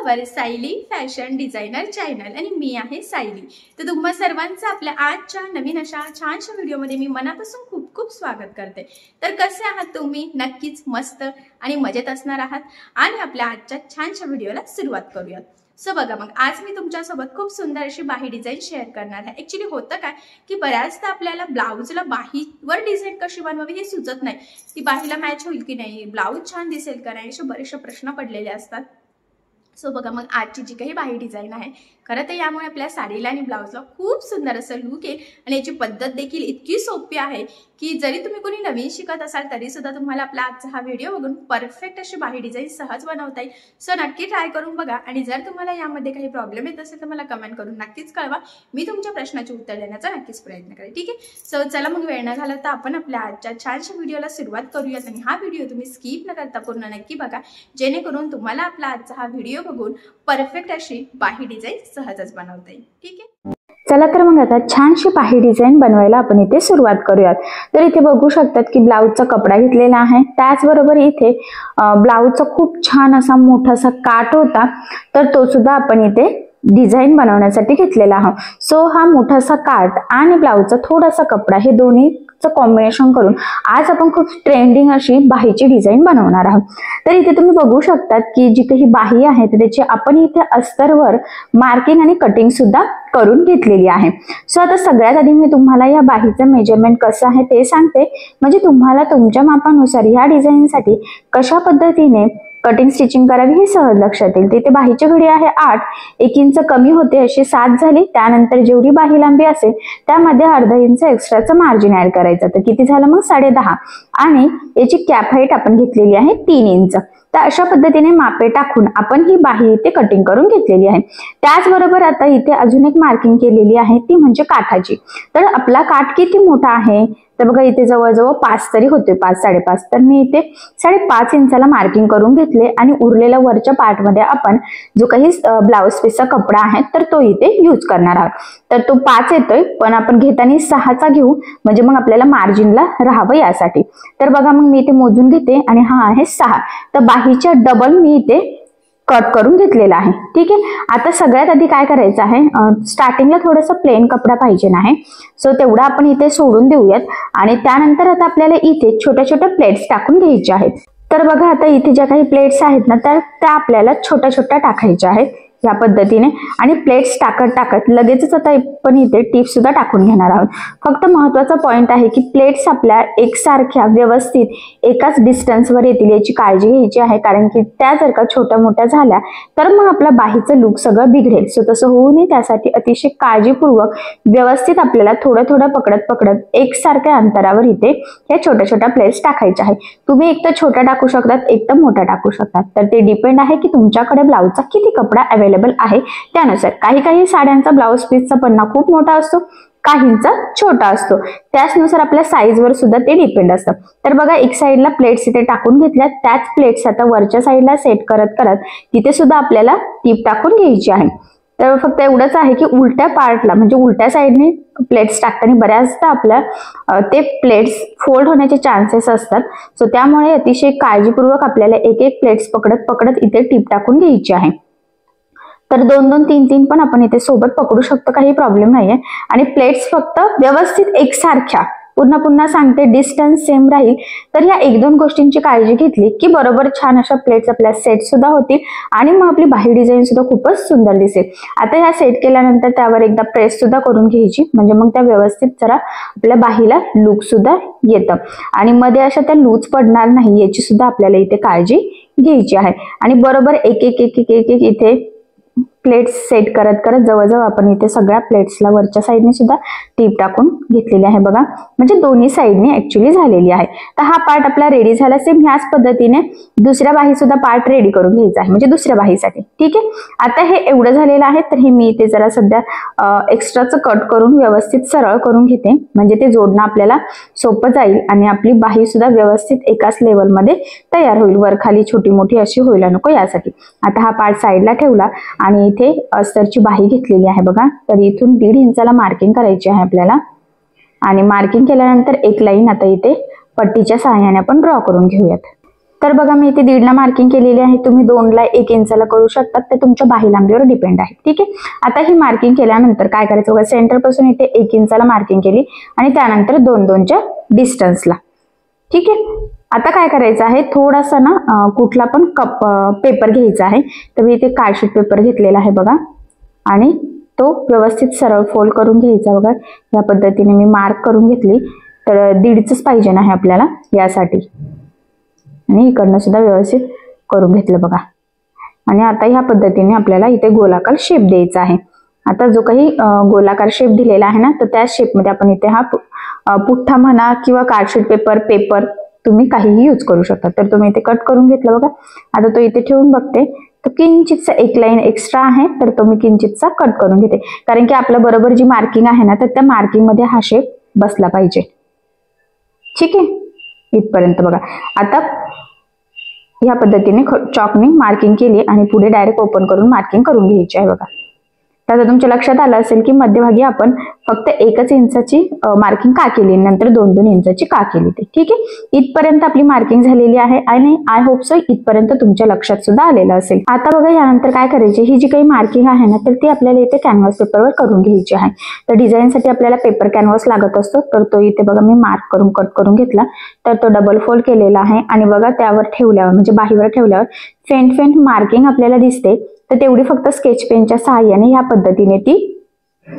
Our Sayali fashion designer channel आणि मी आहे सायली। तर तुम्हा सर्वांचं आपल्या आजच्या नवीन अशा छानशा व्हिडिओमध्ये मी मनापासून खूप खूप स्वागत करते। तर कसे आहात तुम्ही? नक्कीच मस्त आणि मजेत असणार आहात आणि आपल्या आजच्या छानशा व्हिडिओला सुरुवात करूया। सो बघा, मग आज मी तुमच्यासोबत खूप सुंदर अशी बाही डिझाइन शेअर करणार आहे। ॲक्च्युली होतं काय की बऱ्याचदा आपल्याला ब्लाउजला बाहीवर डिझाइन कशी बनवावी हे सुचत नाही, ती बाहीला मॅच होईल की नाही, ब्लाउज छान दिसेल का नाही, असे बरेचसे प्रश्न पडलेले असतात। सो बघा, मग आजची जी काही बाही डिझाइन आहे खरं तर यामुळे आपल्या साडीला आणि ब्लाउजला खूप सुंदर असं लुक येईल आणि याची पद्धत देखील इतकी सोपी आहे की जरी तुम्ही कोणी नवीन शिकत असाल तरी सुद्धा तुम्हाला आपला आजचा हा व्हिडिओ बघून परफेक्ट अशी बाही डिझाइन सहज बनवता येईल। सो नक्की ट्राय करून बघा आणि जर तुम्हाला यामध्ये काही प्रॉब्लेम येत असेल तर मला कमेंट करून नक्कीच कळवा, मी तुमच्या प्रश्नाचे उत्तर देण्याचा नक्कीच प्रयत्न करेन। ठीक आहे, सो चला मग वेळ न घालवता आपण आपल्या आजच्या छानशा व्हिडिओला सुरुवात करूयात आणि हा व्हिडिओ तुम्ही स्किप न करता पूर्ण नक्की बघा, जेणेकरून तुम्हाला आपला आजचा हा व्हिडिओ बघून परफेक्ट अशी बाही डिझाइन सहजच बनवता येईल। ठीक आहे, चला तर मग आता छानशी बाही डिझाइन बनवायला आपण इथे सुरुवात करूयात। तर इथे बघू शकतात की ब्लाउजचा कपडा घेतलेला आहे, त्याचबरोबर इथे ब्लाउजचा खूप छान असा मोठासा काठ होता, तर तो सुद्धा आपण इथे डिझाइन बनवण्यासाठी घेतलेला आहोत। सो हा मोठासा काठ आणि ब्लाउजचा थोडासा कपडा हे दोन्हीचं कॉम्बिनेशन करून आज आपण खूप ट्रेंडिंग अशी बाहीची डिझाइन बनवणार आहोत। तर इथे तुम्ही बघू शकतात की जी काही बाही आहे त्याची आपण इथे अस्तरवर मार्किंग आणि कटिंग सुद्धा करून घेतलेली आहे। सो आता सगळ्यात आधी मी तुम्हाला या बाहीचं मेजरमेंट कसं आहे ते सांगते, म्हणजे तुम्हाला तुमच्या मापानुसार या डिझाइनसाठी कशा पद्धतीने कटिंग स्टिचिंग करावी हे सहज लक्षात येईल। तिथे बाहीची घडी आहे 8, 1 इंच कमी होते अशी 7 झाली। त्यानंतर जेवढी बाही लांबी असेल त्यामध्ये अर्धा इंच एक्स्ट्राचं मार्जिन ऍड करायचं, तर किती झालं मग 10.5। आणि याची कॅप हाईट आपण घेतलेली आहे 3 इंच। तर अशा पद्धतीने मापे टाकून आपण ही बाही इथे कटिंग करून घेतलेली आहे। त्याचबरोबर आता इथे अजून एक मार्किंग केलेली आहे ती म्हणजे काठाची। तर आपला काठ किती मोठा आहे तर बघा इथे जवळजवळ 5 तरी होते, 5 5.5, तर मी इथे 5.5 इंचाला मार्किंग करून घेतले आणि उरलेल्या वरच्या पार्ट मध्ये आपण जो काही ब्लाउज पीसचा कपडा आहे तर तो इथे यूज करणार आहोत। तर तो 5 येतोय, पण आपण घेताना 6चा घेऊ, म्हणजे मग आपल्याला मार्जिनला राहावं यासाठी। तर बघा मग मी इथे मोजून घेते आणि हा आहे 6, तर बाहीच्या डबल मी इथे कट करून घेतलेला आहे। ठीक आहे, आता सगळ्यात आधी काय करायचं आहे, स्टार्टिंगला थोडासा प्लेन कपडा पाहिजे आहे, सो तेवढा आपण इथे सोडून देऊयात आणि त्यानंतर आता आपल्याला इथे छोट्या छोट्या प्लेट्स टाकून घ्यायच्या आहेत। तर बघा आता इथे ज्या काही प्लेट्स आहेत ना तर त्या आपल्याला छोट्या छोट्या टाकायच्या आहेत या पद्धतीने, आणि प्लेट्स टाकत लगेचच आता आपण इथे टिप सुद्धा टाकून घेणार आहोत। फक्त महत्त्वाचा पॉइंट आहे की प्लेट्स आपल्या एकसारख्या व्यवस्थित एकाच डिस्टन्सवर येतील याची काळजी घ्यायची आहे, कारण की त्या जर का छोट्या मोठ्या झाल्या तर मग आपला बाहीचं लुक सगळं बिघडेल। सो तसं होऊ नये त्यासाठी अतिशय काळजीपूर्वक व्यवस्थित आपल्याला थोडं थोडं पकडत एकसारख्या अंतरावर इथे या छोट्या छोट्या प्लेट्स टाकायच्या आहेत। तुम्ही एक तर छोट्या टाकू शकतात, एक तर मोठ्या टाकू शकतात, तर ते डिपेंड आहे की तुमच्याकडे ब्लाउजचा किती कपडा अवेलेबल आहे त्यानुसार। काही साड्यांचा ब्लाउज पीसचा पन्ना खूप मोठा असतो, काहींचा छोटा असतो, त्याचनुसार आपल्या साईजवर सुद्धा ते डिपेंड असतं। तर बघा एक साईडला प्लेट्स इथे टाकून घेतल्या, त्याच प्लेट्स आता वरच्या साईडला सेट करत तिथे सुद्धा आपल्याला टीप टाकून घ्यायची आहे। तर फक्त एवढंच आहे की उलट्या पार्टला म्हणजे उलट्या साईडने प्लेट्स टाकताना बऱ्याचदा आपल्या ते प्लेट्स फोल्ड होण्याचे चान्सेस असतात, सो त्यामुळे अतिशय काळजीपूर्वक आपल्याला एक एक प्लेट्स पकडत इथे टीप टाकून घ्यायची आहे। तर 2-2, 3-3 पण आपण इथे सोबत पकडू शकतो, काही प्रॉब्लेम नाहीये। आणि प्लेट्स फक्त व्यवस्थित एकसारख्या, पुन्हा सांगते डिस्टन्स सेम राहील, तर या 1-2 गोष्टींची काळजी घेतली की बरोबर छान अशा प्लेट्स आपल्या सेट सुद्धा होतील आणि मग आपली बाही डिझाइन सुद्धा खूपच सुंदर दिसेल। आता ह्या सेट केल्यानंतर त्यावर एकदा प्रेस सुद्धा करून घ्यायची, म्हणजे मग त्या व्यवस्थित जरा आपल्या बाहीला लुक सुद्धा येतं आणि मध्ये अशा त्या लूज पडणार नाही याची सुद्धा आपल्याला इथे काळजी घ्यायची आहे। आणि बरोबर एक इथे प्लेट्स सेट करत जवळजवळ आपण इथे सगळ्या प्लेट्सला वरच्या साईडने सुद्धा टीप टाकून घेतलेली आहे बघा, म्हणजे दोन्ही साईडने ऍक्च्युअली झालेली आहे। तर हा पार्ट आपला रेडी झाला। सेम ह्याच पद्धतीने दुसऱ्या बाही सुद्धा पार्ट रेडी करून घ्यायचा आहे, म्हणजे दुसऱ्या बाहीसाठी। ठीक आहे, आता हे एवढं झालेलं आहे, तर हे मी इथे जरा सध्या एक्स्ट्राचं कट करून व्यवस्थित सरळ करून घेते, म्हणजे ते जोडणं आपल्याला सोपं जाईल आणि आपली बाही सुद्धा व्यवस्थित एकाच लेवलमध्ये तयार होईल, वर खाली छोटी मोठी अशी व्हायला नको यासाठी। आता हा पार्ट साईडला ठेवला आणि इथे अस्तरची बाही घेतलेली आहे बघा, तर इथून 1.5 इंचाला मार्किंग करायची आहे आपल्याला आणि मार्किंग केल्यानंतर एक लाईन आता इथे पट्टीच्या सहाय्याने आपण ड्रॉ करून घेऊयात। तर बघा मी इथे 1.5 मार्किंग केलेली आहे, तुम्ही 2 ला 1 इंचाला करू शकता, ते तुमच्या बाही लांबीवर डिपेंड आहे. ठीक आहे, आता ही मार्किंग केल्यानंतर काय करायचं बघा, सेंटर पासून इथे 1 इंचाला मार्किंग केली आणि त्यानंतर 2-2च्या डिस्टन्सला. ठीक आहे, आता काय करायचं आहे, थोडासा ना कुठला पण पेपर घ्यायचा आहे. तर मी इथे कार्डशीट पेपर घेतलेला आहे बघा आणि तो व्यवस्थित सरळ फोल्ड करून घ्यायचा बघा. या पद्धतीने मी मार्क करून घेतली. तर 1.5च पाहिजे आहे आपल्याला यासाठी आणि इकडनं सुद्धा व्यवस्थित करून घेतलं बघा. आणि आता ह्या पद्धतीने आपल्याला इथे गोलाकार शेप द्यायचा आहे. आता जो काही गोलाकार शेप दिलेला आहे ना, तर त्या शेपमध्ये आपण इथे हा पुठ्ठा म्हणा किंवा कार्डशीट पेपर तुम्ही काहीही यूज करू शकता. तर तुम्ही इथे कट करून घेतलं बघा. आता तो इथे ठेवून बघते, तो किंचितचा एक लाईन एक्स्ट्रा आहे, तर तो मी किंचितचा कट करून घेते, कारण की आपल्या बरोबर जी मार्किंग आहे ना, तर त्या मार्किंग मध्ये हा शेप बसला पाहिजे. ठीक आहे, इथपर्यंत बघा. आता ह्या पद्धतीने चॉकने मार्किंग केली आणि पुढे डायरेक्ट ओपन करून मार्किंग करून घ्यायची आहे बघा. तर तुमच्या लक्षात आलं असेल की मध्यभागी आपण फक्त 1 इंचाची मार्किंग का केली, नंतर 2-2 इंचाची का केली ते. ठीक आहे, इथपर्यंत आपली मार्किंग झालेली आहे आणि आय होप सो इथपर्यंत तुमच्या लक्षात सुद्धा आलेलं असेल. आता बघा यानंतर काय करायचे, ही जी काही मार्किंग आहे ना, तर ती आपल्याला इथे कॅनव्हास पेपरवर करून घ्यायची आहे. तर डिझाईनसाठी आपल्याला पेपर कॅनव्हास लागत असतो, तर तो इथे बघा मी मार्क करून कट करून घेतला. तर तो डबल फोल्ड केलेला आहे आणि बघा त्यावर ठेवल्यावर म्हणजे बाहीवर ठेवल्यावर फेंट मार्किंग आपल्याला दिसते. तर तेवढी फक्त स्केच पेनच्या सहाय्याने ह्या पद्धतीने ती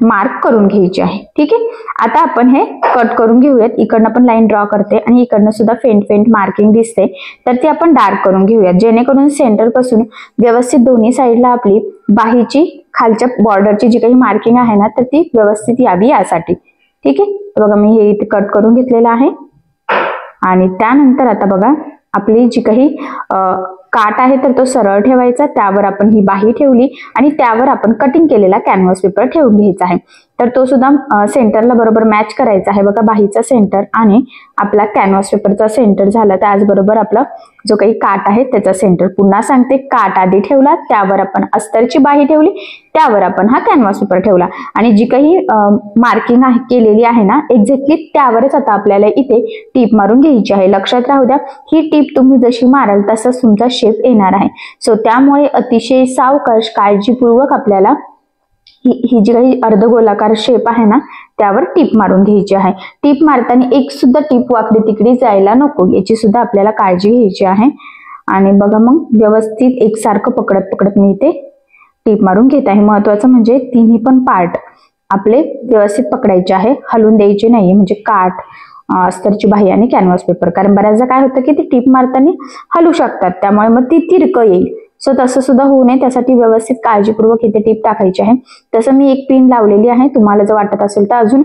मार्क करून घ्यायची आहे. ठीक आहे, आता आपण हे कट करून घेऊयात. इकडनं पण लाईन ड्रॉ करते आणि इकडनं सुद्धा फेंट मार्किंग दिसते, तर ती आपण डार्क करून घेऊयात, जेणेकरून सेंटर पासून व्यवस्थित दोन्ही साईडला आपली बाहीची खालच्या बॉर्डरची जी काही मार्किंग आहे ना, तर ती व्यवस्थित यावी यासाठी. ठीक आहे, तर बघा मी हे इथे कट करून घेतलेलं आहे. आणि त्यानंतर आता बघा आपली जी काही काट आहे तर तो सरळ ठेवायचा, त्यावर आपण ही बाही ठेवली आणि त्यावर आपण कटिंग केलेला कॅनव्हास पेपर ठेवून घ्यायचा आहे. तर तो सुद्धा सेंटरला बरोबर मॅच करायचा आहे बघा. बाहीचा सेंटर आणि आपला कॅनव्हास पेपरचा सेंटर झाला, त्याचबरोबर आपला जो काही काट आहे त्याचा सेंटर. पुन्हा सांगते, काट आधी ठेवला, त्यावर आपण अस्तरची बाही ठेवली, त्यावर आपण हा कॅनव्हास पेपर ठेवला आणि जी काही मार्किंग आहे केलेली आहे ना एक्झॅक्टली त्यावरच आता आपल्याला इथे टीप मारून घ्यायची आहे. लक्षात राहू द्या, ही टीप तुम्ही जशी माराल तसंच तुमचा शेप येणार आहे. सो त्यामुळे अतिशय सावकाश काळजीपूर्वक आपल्याला ही जी काही अर्धगोलाकार शेप आहे ना त्यावर टीप मारून घ्यायची आहे. टीप मारताना एक सुद्धा टीप वाकडी तिकडी जायला नको, याची सुद्धा आपल्याला काळजी घ्यायची आहे. आणि बघा मग व्यवस्थित एकसारखं पकडत मी इथे टीप मारून घेत आहे. महत्वाचं म्हणजे तिन्ही पण पार्ट आपले व्यवस्थित पकडायचे आहे, हलून द्यायचे नाहीये, म्हणजे काठ, अस्तरची बाही आणि कॅनव्हास पेपर. कारण बऱ्याचदा काय होतं की ती टीप मारताना हलू शकतात, त्यामुळे मग ती तिरकं येईल. सो तसं सुद्धा होऊ नये, त्यासाठी व्यवस्थित काळजीपूर्वक इथे टीप टाकायची आहे. तसं मी एक पिन लावलेली आहे, तुम्हाला जर वाटत असेल तर अजून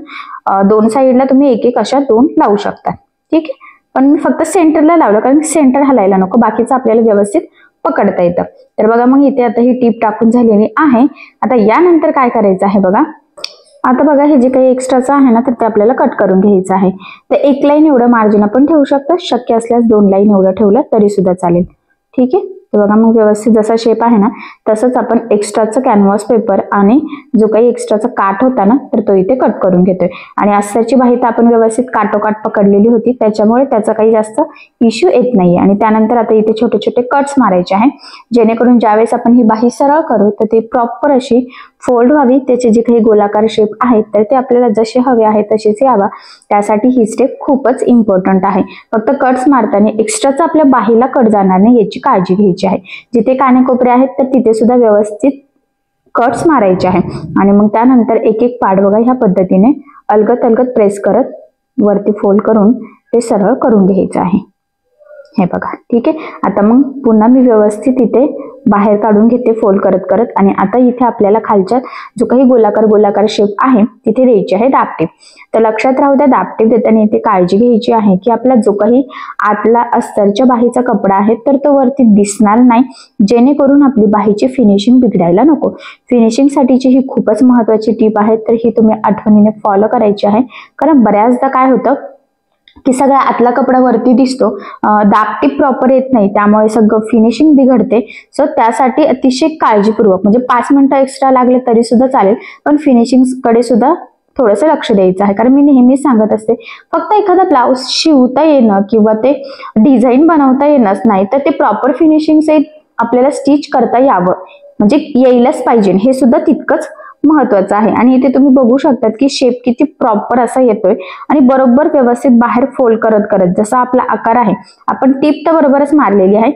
2 साईडला तुम्ही एक अशा 2 लावू शकता. ठीक आहे, पण मी फक्त सेंटरला लावलं कारण सेंटर हलायला नको, बाकीचं आपल्याला व्यवस्थित पकडता येतं. तर बघा मग इथे आता ही टीप टाकून झालेली आहे. आता यानंतर काय करायचं आहे बघा, आता बघा हे जे काही एक्स्ट्राचं आहे ना तर ते आपल्याला कट करून घ्यायचं आहे. तर 1 लाईन एवढं मार्जिन आपण ठेवू शकतो, शक्य असल्यास 2 लाईन एवढं ठेवलं तरी सुद्धा चालेल. ठीक आहे, तर बघा मग व्यवस्थित जसा शेप आहे ना तसंच आपण एक्स्ट्राचं कॅनव्हास पेपर आणि जो काही एक्स्ट्राचा काठ होता ना तर तो इथे कट करून घेतोय. आणि अस्तरची बाही तर आपण व्यवस्थित काटोकाट पकडलेली होती, त्याच्यामुळे त्याचा काही जास्त इश्यू येत नाहीये. आणि त्यानंतर आता इथे छोटे छोटे कट्स मारायचे आहे, जेणेकरून ज्यावेळेस आपण ही बाही सरळ करू तर ती प्रॉपर अशी फोल्ड व्हावी. त्याचे जे काही गोलाकार शेप आहेत तर ते आपल्याला जसे हवे आहेत तसेच यावा, त्यासाठी ही स्टेप खूपच इम्पॉर्टंट आहे. फक्त कट्स मारताना एक्स्ट्राचा आपल्या बाहीला कट जाणार नाही याची काळजी घ्यायची आहे. जिथे कानेकोपरे आहेत तर तिथे सुद्धा व्यवस्थित कट्स मारायचे आहे. आणि मग त्यानंतर एक एक पार्ट बघा ह्या पद्धतीने अलगद प्रेस करत वरती फोल्ड करून ते सरळ करून घ्यायचं आहे. हे बघा, ठीक आहे. आता मग पुन्हा मी व्यवस्थित इथे बाहेर काढून घेते फोल्ड करत करत. आणि आता इथे आपल्याला खालच्या जो काही गोलाकार शेप आहे तिथे द्यायची आहे दाबटीप. तर लक्षात राहू द्या, दाबटीप देताना इथे काळजी घ्यायची आहे की आपला जो काही आतला अस्तरच्या बाहीचा कपडा आहे तर तो वरती दिसणार नाही, जेणेकरून आपली बाहीची फिनिशिंग बिघडायला नको. फिनिशिंग साठीची ही खूपच महत्वाची टीप आहे, तर ही तुम्ही आठवणीने फॉलो करायची आहे. कारण बऱ्याचदा काय होतं की सगळा आतला कपडा वरती दिसतो, दाबटीप प्रॉपर येत नाही, त्यामुळे सगळं फिनिशिंग बिघडते. सो त्यासाठी अतिशय काळजीपूर्वक म्हणजे 5 मिनिटं एक्स्ट्रा लागले तरी सुद्धा चालेल, पण फिनिशिंग कडे सुद्धा थोडंसं लक्ष द्यायचं आहे. कारण मी नेहमीच सांगत असते, फक्त एखादा ब्लाऊज शिवता येणं किंवा ते डिझाईन बनवता येणंच नाही, तर ते प्रॉपर फिनिशिंग सहित आपल्याला स्टिच करता यावं, म्हणजे यायलाच पाहिजे, हे सुद्धा तितकंच महत्वाचं आहे. आणि इथे तुम्ही बघू शकतात की शेप किती प्रॉपर असा येतोय आणि बरोबर व्यवस्थित बाहेर फोल्ड करत करत जसा आपला आकार आहे, आपण टिप तर बरोबरच मारलेली आहे,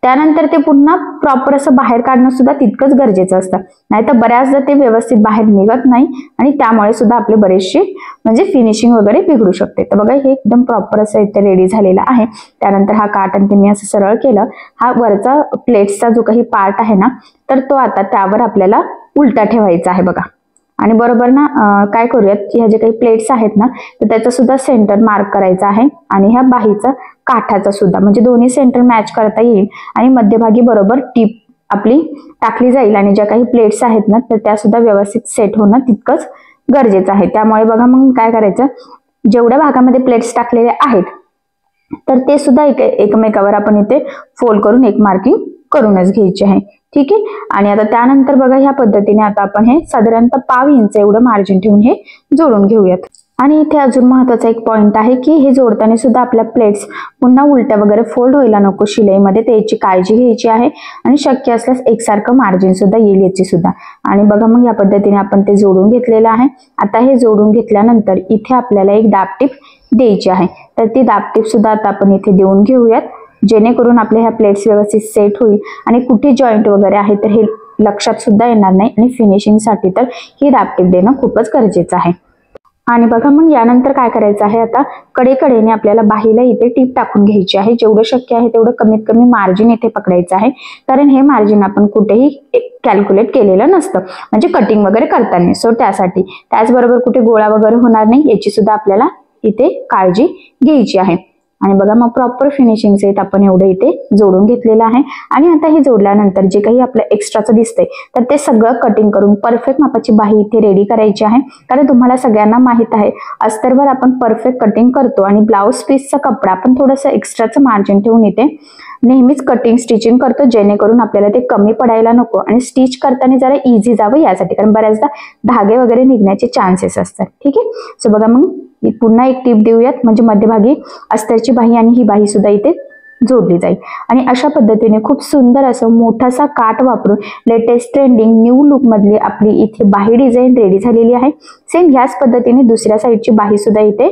त्यानंतर ते पुन्हा प्रॉपर असं बाहेर काढणं सुद्धा तितकंच गरजेचं असतं. नाहीतर बऱ्याचदा ते व्यवस्थित बाहेर निघत नाही आणि त्यामुळे सुद्धा आपले बरेचसे म्हणजे फिनिशिंग वगैरे बिघडू शकते. तर बघा हे एकदम प्रॉपर असं इथे रेडी झालेलं आहे. त्यानंतर हा काटन ते मी असं सरळ केलं. हा वरचा प्लेट्सचा जो काही पार्ट आहे ना, तर तो आता त्यावर आपल्याला उलटा ठेवायचा आहे बघा. आणि बरोबर ना काय करूयात, ह्या जे काही प्लेट्स आहेत ना, तर त्याचा सुद्धा सेंटर मार्क करायचा आहे आणि ह्या बाहीचा काठाचा सुद्धा, म्हणजे दोन्ही सेंटर मॅच करता येईल आणि मध्यभागी बरोबर टीप आपली टाकली जाईल आणि ज्या काही प्लेट्स आहेत ना, तर त्या सुद्धा व्यवस्थित सेट होणं तितकंच गरजेचं आहे. त्यामुळे बघा मग काय करायचं, जेवढ्या भागामध्ये प्लेट्स टाकलेले आहेत तर ते सुद्धा एकमेकावर आपण इथे फोल्ड करून एक मार्किंग करूनच घ्यायचे आहे. ठीक आहे. आणि आता त्यानंतर बघा ह्या पद्धतीने आता आपण हे साधारणतः 1/2 इंच एवढं मार्जिन ठेवून हे जोडून घेऊयात. आणि इथे अजून महत्वाचा एक पॉइंट आहे की हे जोडताना सुद्धा आपल्या प्लेट्स पुन्हा उलट्या वगैरे फोल्ड व्हायला नको शिलाईमध्ये, त्याची काळजी घ्यायची आहे. आणि शक्य असल्यास एकसारखं मार्जिन सुद्धा येईल याची सुद्धा. आणि बघा मग या पद्धतीने आपण ते जोडून घेतलेलं आहे. आता हे जोडून घेतल्यानंतर इथे आपल्याला एक दाबटीप द्यायची आहे, तर ती दाबटीप सुद्धा आता आपण इथे देऊन घेऊयात, जेणेकरून आपल्या ह्या प्लेट्स व्यवस्थित सेट होईल आणि कुठे जॉईंट वगैरे आहे तर हे लक्षात सुद्धा येणार नाही. आणि फिनिशिंग साठी तर ही दाबटीप देणं खूपच गरजेचं आहे. आणि बघा मग यानंतर काय करायचं आहे, आता कडेकडेने आपल्याला बाहीला इथे टीप टाकून घ्यायची आहे. जेवढं शक्य आहे तेवढं कमीत कमी मार्जिन इथे पकडायचं आहे, कारण हे मार्जिन आपण कुठेही कॅल्क्युलेट केलेलं नसतं, म्हणजे कटिंग वगैरे करताना. सो त्यासाठी त्याचबरोबर कुठे गोळा वगैरे होणार नाही याची सुद्धा आपल्याला इथे काळजी घ्यायची आहे. आणि बघा मग प्रॉपर फिनिशिंग सहित आपण एवढं इथे जोडून घेतलेलं आहे. आणि आता हे जोडल्यानंतर जे काही आपलं एक्स्ट्राचं दिसतंय तर ते सगळं कटिंग करून परफेक्ट मापाची बाही इथे रेडी करायची आहे. कारण तुम्हाला सगळ्यांना माहित आहे, अस्तरवर आपण परफेक्ट कटिंग करतो आणि ब्लाऊज पीसचा कपडा आपण थोडंसं एक्स्ट्राचं मार्जिन ठेवून इथे नेहमीच कटिंग स्टिचिंग करतो, जेणेकरून आपल्याला ते कमी पडायला नको आणि स्टिच करताना जरा इझी जावं यासाठी, कारण बऱ्याचदा धागे वगैरे निघण्याचे चान्सेस असतात. ठीक आहे. सो बघा मग पुन्हा एक टीप देऊयात, म्हणजे मध्यभागी अस्तरची बाही आणि ही बाही सुद्धा इथे जोडली जाईल. आणि अशा पद्धतीने खूप सुंदर असं मोठासा काठ वापरून लेटेस्ट ट्रेंडिंग न्यू लुक मधली आपली इथे बाही डिझाईन रेडी झालेली आहे. सेम ह्याच पद्धतीने दुसऱ्या साईडची बाही सुद्धा इथे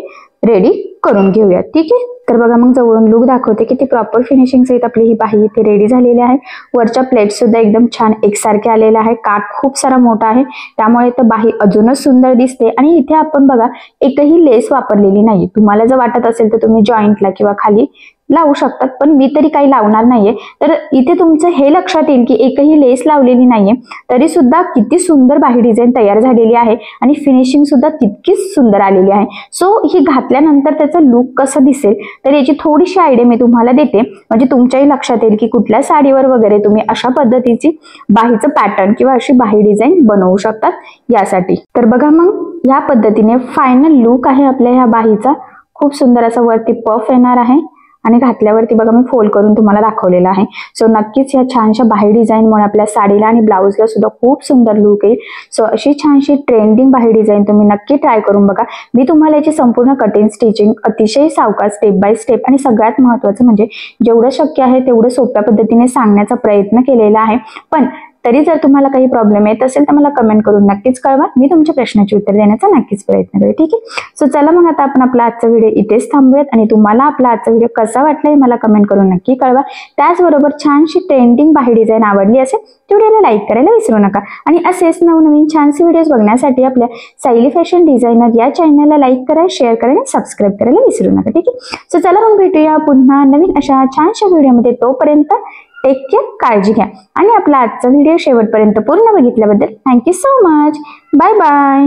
रेडी करून घेऊयात. ठीक आहे. तर बघा मग जवळून लुक दाखवते की ती प्रॉपर फिनिशिंग सहित आपली ही बाही इथे रेडी झालेली आहे. वरच्या प्लेट सुद्धा एकदम छान एकसारखे आलेले आहे. काठ खूप सारा मोठा आहे, त्यामुळे तर बाही अजूनच सुंदर दिसते. आणि इथे आपण बघा एकही लेस वापरलेली नाही. तुम्हाला जर वाटत असेल तर तुम्ही जॉईंटला किंवा खाली लावू शकतात, पण मी तरी काही लावणार नाहीये. तर इथे तुमचं हे लक्षात येईल की एकही लेस लावलेली नाहीये, तरी सुद्धा किती सुंदर बाही डिझाईन तयार झालेली आहे आणि फिनिशिंग सुद्धा तितकीच सुंदर आलेली आहे. सो ही घातल्यानंतर त्याचा लुक कसं दिसेल तर याची थोडीशी आयडिया मी तुम्हाला देते, म्हणजे तुमच्याही लक्षात येईल की कुठल्या साडीवर वगैरे तुम्ही अशा पद्धतीची बाहीचं पॅटर्न किंवा अशी बाही डिझाईन बनवू शकतात यासाठी. तर बघा मग या पद्धतीने फायनल लुक आहे आपल्या ह्या बाहीचा. खूप सुंदर असा वरती पफ येणार आहे आणि घातल्यावरती बघा मी फोल्ड करून तुम्हाला दाखवलेलं आहे. सो नक्कीच या छानशा बाही डिझाईनमुळे आपल्या साडीला आणि ब्लाऊजला सुद्धा खूप सुंदर लुक येईल. सो अशी छानशी ट्रेंडिंग बाही डिझाईन तुम्ही नक्की ट्राय करून बघा. मी तुम्हाला याची संपूर्ण कटिंग स्टिचिंग अतिशय सावकाश स्टेप बाय स्टेप आणि सगळ्यात महत्त्वाचं म्हणजे जेवढं शक्य आहे तेवढं सोप्या पद्धतीने सांगण्याचा प्रयत्न केलेला आहे. पण तरी जर तुम्हाला काही प्रॉब्लेम येत असेल तर मला कमेंट करून नक्कीच कळवा. मी तुमच्या प्रश्नाची उत्तर देण्याचा नक्कीच प्रयत्न करेन. ठीक आहे. सो चला मग आता आपण आपला आजचा व्हिडिओ इथेच थांबूयात आणि तुम्हाला आपला आजचा व्हिडिओ कसा वाटला हे मला कमेंट करून नक्की कळवा. त्याचबरोबर छानशी ट्रेंडिंग बाही डिझाईन आवडली असेल तर व्हिडिओला लाईक करायला विसरू नका. आणि असेच नवनवीन छानसे व्हिडिओज बघण्यासाठी आपल्या सायली फॅशन डिझायनर या चॅनलला लाईक करा, शेअर करा आणि सबस्क्राईब करायला विसरू नका. ठीक आहे. सो चला मग भेटूया पुन्हा नवीन अशा छानशा व्हिडिओमध्ये. तोपर्यंत टेक केअर, काळजी घ्या. आणि आपला आजचा व्हिडिओ शेवटपर्यंत पूर्ण बघितल्याबद्दल thank you so much. Bye bye.